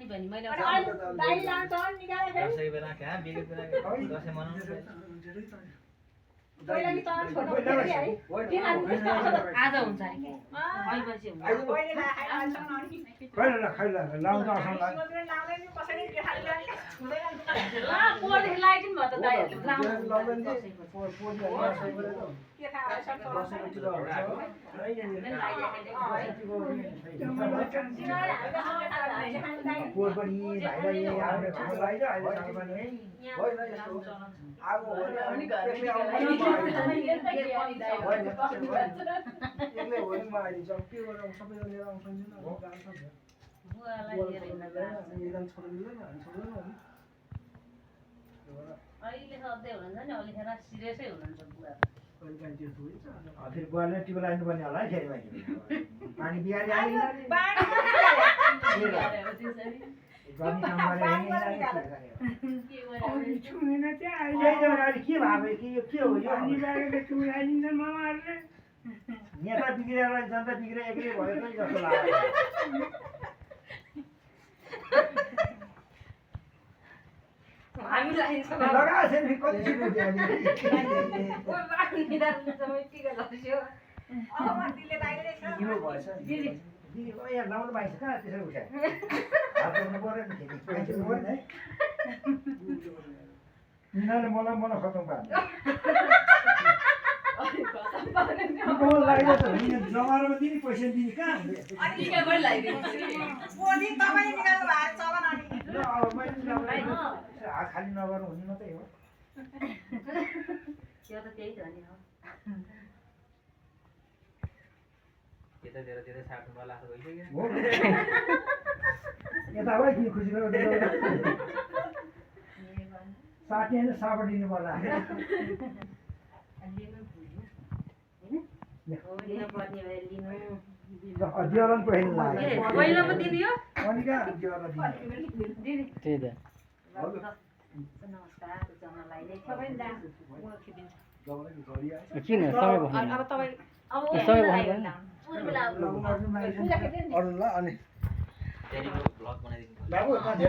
नि पनि मैले दाइ लान्छ निकाले दसैँ बेला कहाँ बिगे बेला दसैँ मनाउनु पहिला नि त छोड्नु पर्यो है के खानु आज हुन्छ अरे के अहिलेपछि हुन्छ पहिले खाइहाल्छ नि खैला लाउँछ असला लाउने नि कसरी के खाइला ला पोरदेखि लाइटिन भयो त दाइहरुले लाउँदैन लाउनु के खाइहाल्छ पोर पनि भाइलाई आउने खबर लाग्छ अहिले सालमा नै आगो एक्लै हो नि म अहिले चाहिँ के गरौँ सबैजना लिएर आउँछ नि बुवालाई लिएर हिँड्न जान्छ एकजना छोड्नु मिल्दैन हामी छोड्दैन अहिले सधैँ हुनुहुन्छ नि अलिखेर सिरियसै हुनुहुन्छ बुवा कहिले काहीँ त्यस्तो हुन्छ फेरि बुवाले टिप लाइनु पर्ने होला है फेरि पानी बिहारी आयो गनी नम्बर छुमेन चाहिँ अहिले के भएको के हो यो अनिवार्य चुराइदिन्छ मामाहरूले नेता बिग्रेर जनता बिग्रे एक्लै भयो त जस्तो लाग्यो हामीलाई लगाएको छैन कति छिटो अब दिले दाइले छ यो भएछ यहाँ लाउनु पाइन्छ कहाँ त्यसरी उठाए हात गर्नु पर्यो नि फेरि पाइन्छ पर्यो है यिनीहरूले मलाई खतम पार्छ लाग्यो त जमारामा दिने पैसा दिने कहाँ मोदी तपाईले निकाल्नु भएको चलन अनि अब मैले हात खाली नगर्नु हुने मात्रै हो त्यो त त्यही त नि हो यतातिर साट्नुमा लाग्छ भइसक्यो हो यता भाइ कि खुसी गरेर साट्ने होइन साबट दिनु पर्ला दिवालन पहिलो लाग्यो पहिलो पो दिनु यो अनि कहाँ दिवाला दिने त्यही त नमस्कार जनालाई नै सबै किन समय भन्नु अब तपाई अब समय भन्नु बेला अरू ल अनि त्यहाँनिर ब्लग बनाइदिनु बाबु धेरै